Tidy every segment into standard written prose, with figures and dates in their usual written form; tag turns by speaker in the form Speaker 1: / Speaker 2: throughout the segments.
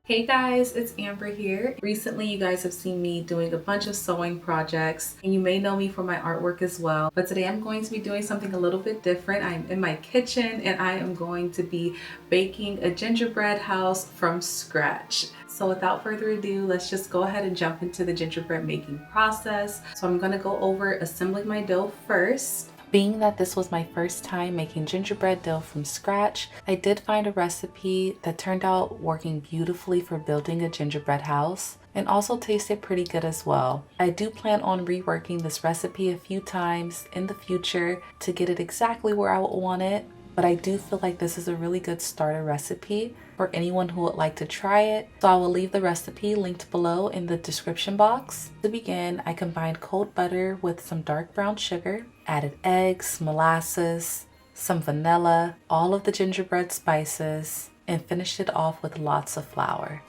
Speaker 1: Hey guys, it's Amber here. Recently, you guys have seen me doing a bunch of sewing projects, and you may know me for my artwork as well. But today I'm going to be doing something a little bit different. I'm in my kitchen and I am going to be baking a gingerbread house from scratch. So without further ado, let's just go ahead and jump into the gingerbread making process. So I'm gonna go over assembling my dough first. Being that this was my first time making gingerbread dough from scratch, I did find a recipe that turned out working beautifully for building a gingerbread house and also tasted pretty good as well. I do plan on reworking this recipe a few times in the future to get it exactly where I want it, but I do feel like this is a really good starter recipe for anyone who would like to try it. So I will leave the recipe linked below in the description box. To begin, I combined cold butter with some dark brown sugar, added eggs, molasses, some vanilla, all of the gingerbread spices, and finished it off with lots of flour.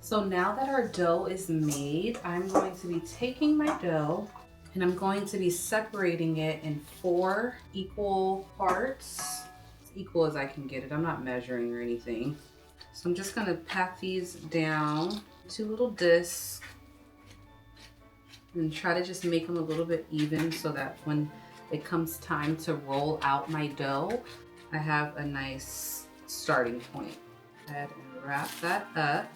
Speaker 1: So now that our dough is made, I'm going to be taking my dough and I'm going to be separating it in 4 equal parts, as equal as I can get it. I'm not measuring or anything. So I'm just gonna pat these down, 2 little discs, and try to just make them a little bit even so that when it comes time to roll out my dough, I have a nice starting point. Go ahead and wrap that up.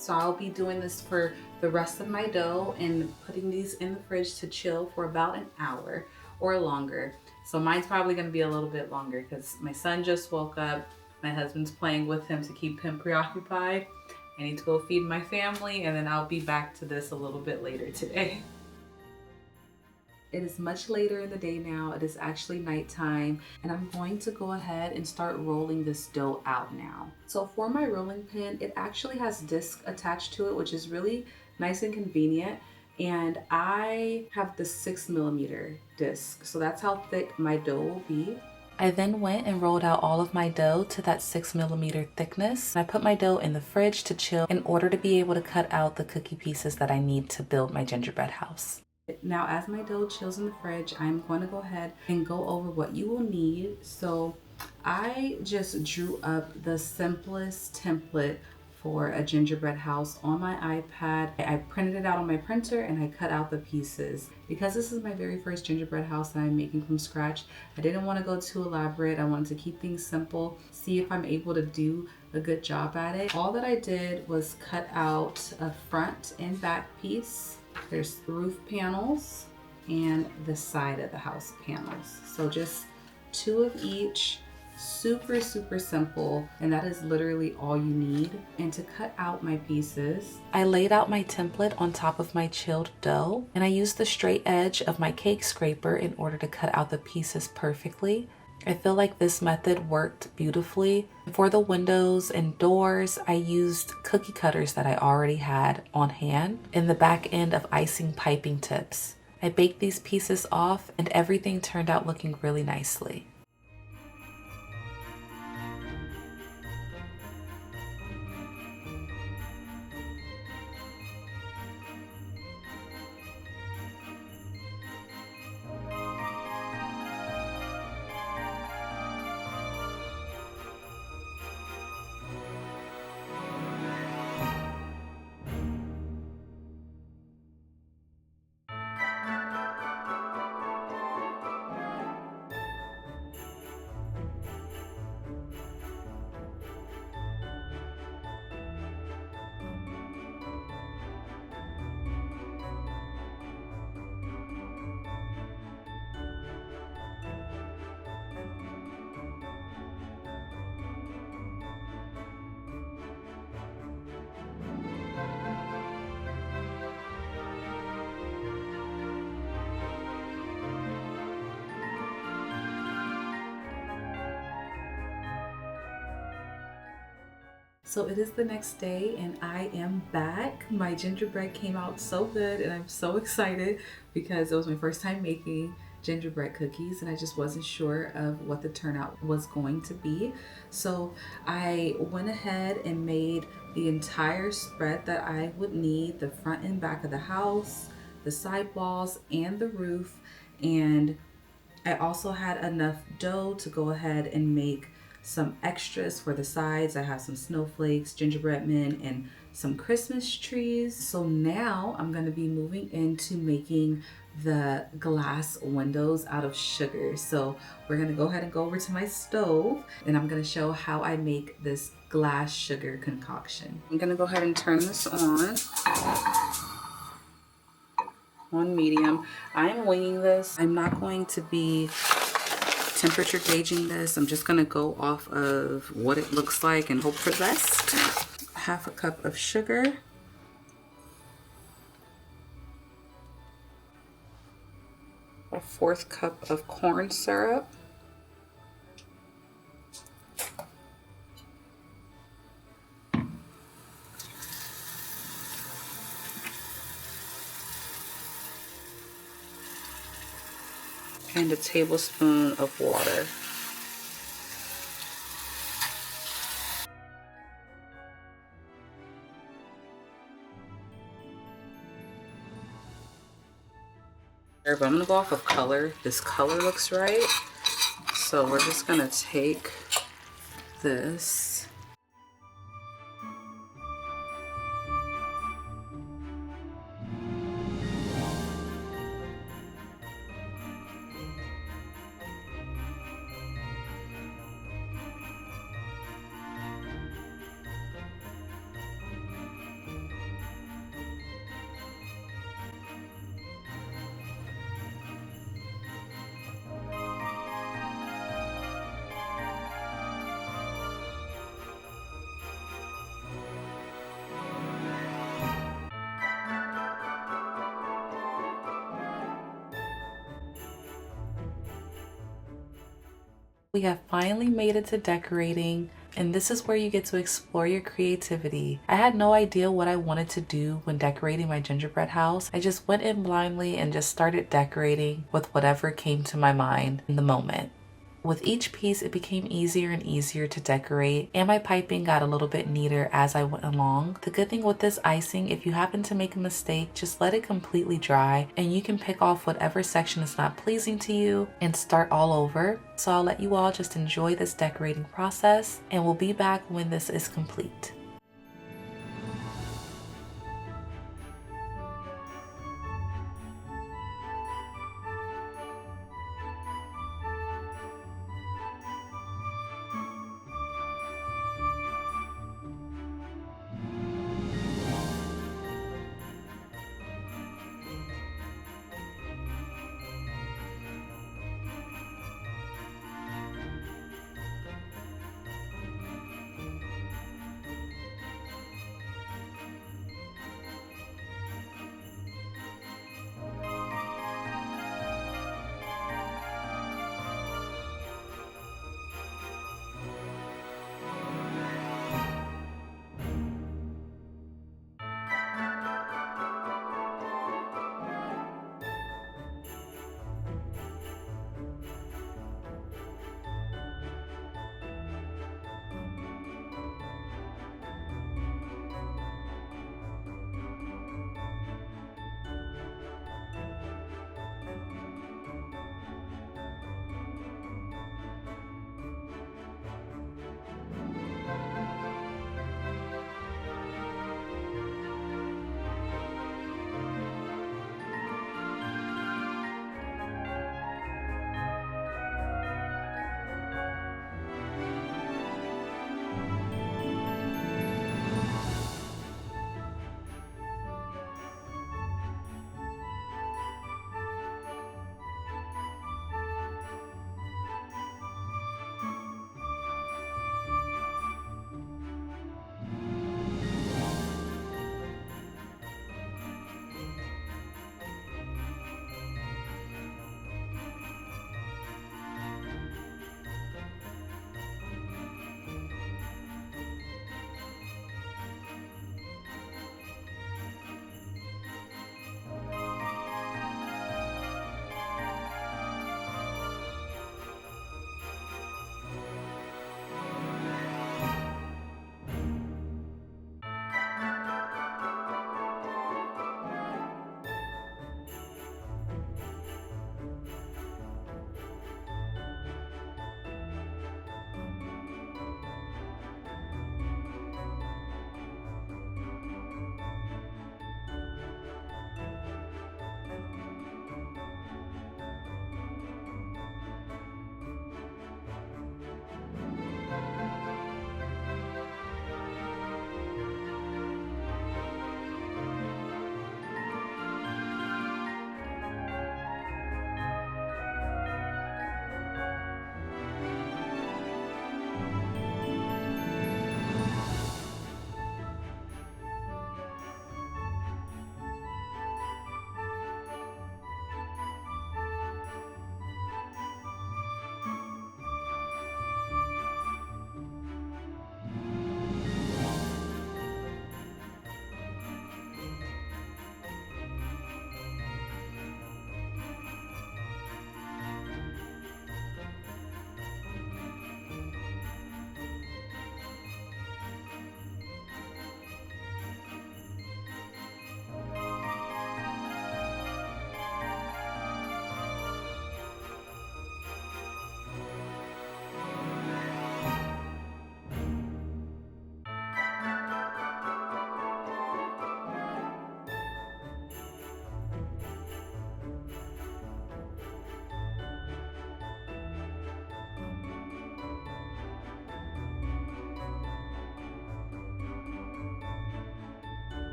Speaker 1: So I'll be doing this for the rest of my dough and putting these in the fridge to chill for about an hour or longer. So mine's probably gonna be a little bit longer because my son just woke up. My husband's playing with him to keep him preoccupied. I need to go feed my family and then I'll be back to this a little bit later today. It is much later in the day now. It is actually nighttime, and I'm going to go ahead and start rolling this dough out now. So for my rolling pin, it actually has disc attached to it, which is really nice and convenient. And I have the 6mm disc, so that's how thick my dough will be. I then went and rolled out all of my dough to that 6mm thickness. I put my dough in the fridge to chill in order to be able to cut out the cookie pieces that I need to build my gingerbread house. Now, as my dough chills in the fridge, I'm going to go ahead and go over what you will need. So I just drew up the simplest template for a gingerbread house on my iPad. I printed it out on my printer and I cut out the pieces. Because this is my very first gingerbread house that I'm making from scratch, I didn't want to go too elaborate. I wanted to keep things simple, see if I'm able to do a good job at it. All that I did was cut out a front and back piece. There's roof panels and the side of the house panels. So just 2 of each, super simple, and that is literally all you need. And to cut out my pieces, I laid out my template on top of my chilled dough, and I used the straight edge of my cake scraper in order to cut out the pieces perfectly. I feel like this method worked beautifully. For the windows and doors, I used cookie cutters that I already had on hand in the back end of icing piping tips. I baked these pieces off and everything turned out looking really nicely. So it is the next day and I am back. My gingerbread came out so good and I'm so excited because it was my first time making gingerbread cookies, and I just wasn't sure of what the turnout was going to be. So I went ahead and made the entire spread that I would need, the front and back of the house, the side walls, and the roof. And I also had enough dough to go ahead and make some extras for the sides. I have some snowflakes, gingerbread men, and some Christmas trees. So now I'm gonna be moving into making the glass windows out of sugar. So we're gonna go ahead and go over to my stove, and I'm gonna show how I make this glass sugar concoction. I'm gonna go ahead and turn this on medium. I'm winging this. I'm not going to be temperature gauging this. I'm just gonna go off of what it looks like and hope for the best. Half a cup of sugar. A 1/4 cup of corn syrup. And a tablespoon of water. But I'm gonna go off of color. This color looks right. So we're just gonna take this. We have finally made it to decorating, and this is where you get to explore your creativity. I had no idea what I wanted to do when decorating my gingerbread house. I just went in blindly and just started decorating with whatever came to my mind in the moment. With each piece, it became easier and easier to decorate, and my piping got a little bit neater as I went along. The good thing with this icing, if you happen to make a mistake, just let it completely dry and you can pick off whatever section is not pleasing to you and start all over. So I'll let you all just enjoy this decorating process, and we'll be back when this is complete.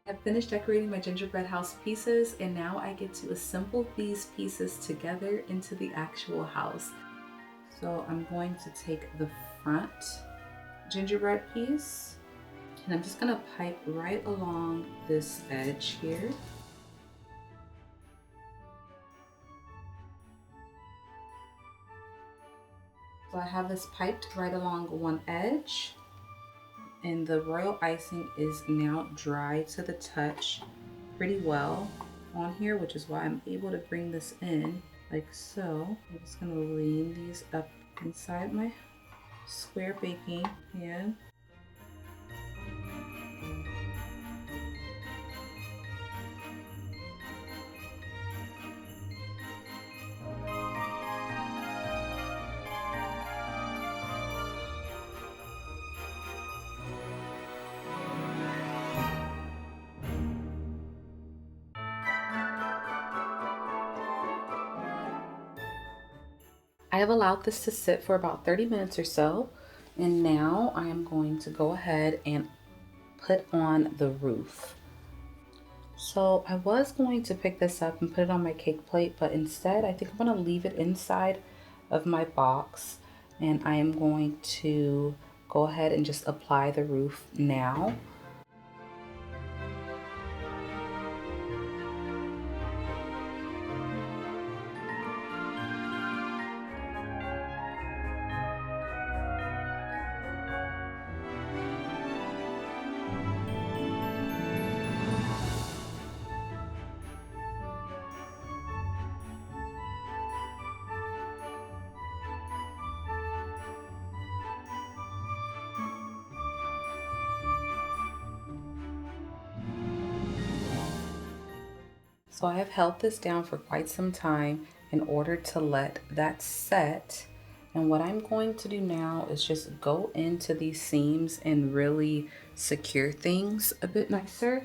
Speaker 1: I've finished decorating my gingerbread house pieces, and now I get to assemble these pieces together into the actual house. So I'm going to take the front gingerbread piece, and I'm just gonna pipe right along this edge here. So I have this piped right along one edge, and the royal icing is now dry to the touch pretty well on here, which is why I'm able to bring this in like so. I'm just gonna lean these up inside my square baking pan. I have allowed this to sit for about 30 minutes or so, and now I am going to go ahead and put on the roof. So I was going to pick this up and put it on my cake plate, but instead I think I'm going to leave it inside of my box, and I am going to go ahead and just apply the roof now. So I have held this down for quite some time in order to let that set. And what I'm going to do now is just go into these seams and really secure things a bit nicer.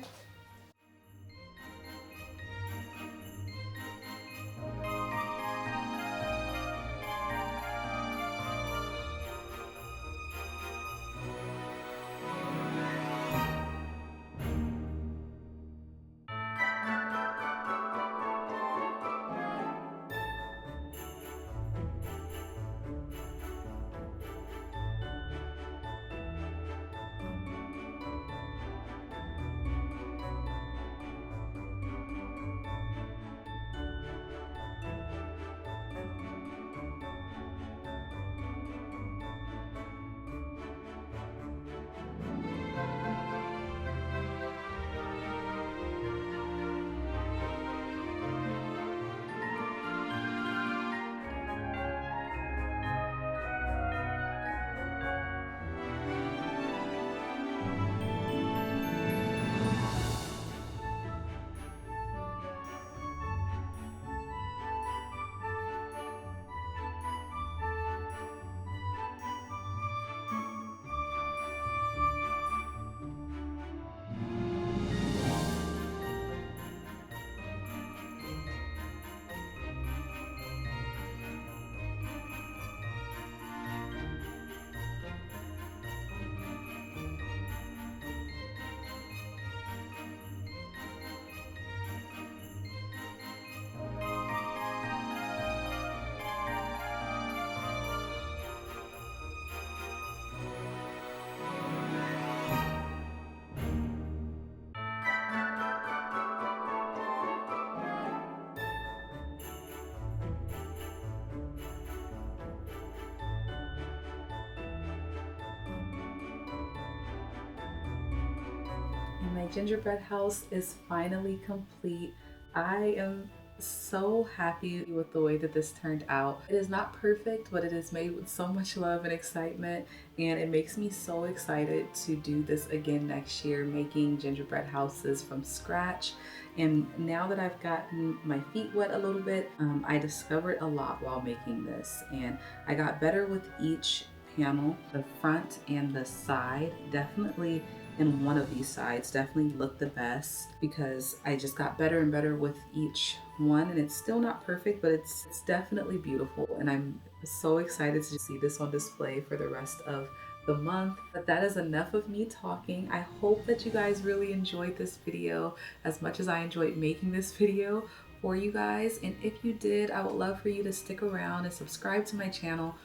Speaker 1: And my gingerbread house is finally complete. I am so happy with the way that this turned out. It is not perfect, but it is made with so much love and excitement, and it makes me so excited to do this again next year, making gingerbread houses from scratch. And now that I've gotten my feet wet a little bit, I discovered a lot while making this, and I got better with each panel. The front and the side definitely, in one of these sides, definitely looked the best because I just got better and better with each one, and it's still not perfect, but it's definitely beautiful, and I'm so excited to see this on display for the rest of the month. But that is enough of me talking. I hope that you guys really enjoyed this video as much as I enjoyed making this video for you guys. And if you did, I would love for you to stick around and subscribe to my channel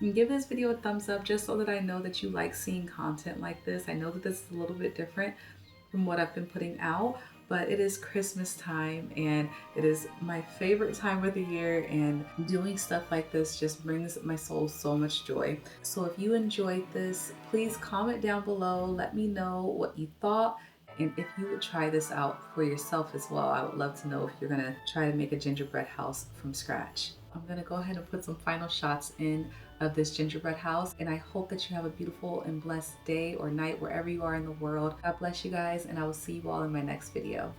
Speaker 1: and give this video a thumbs up just so that I know that you like seeing content like this. I know that this is a little bit different from what I've been putting out, but it is Christmas time and it is my favorite time of the year, and doing stuff like this just brings my soul so much joy. So if you enjoyed this, please comment down below, let me know what you thought, and if you would try this out for yourself as well. I would love to know if you're gonna try to make a gingerbread house from scratch. I'm gonna go ahead and put some final shots in of this gingerbread house, and I hope that you have a beautiful and blessed day or night wherever you are in the world. God bless you guys, and I will see you all in my next video.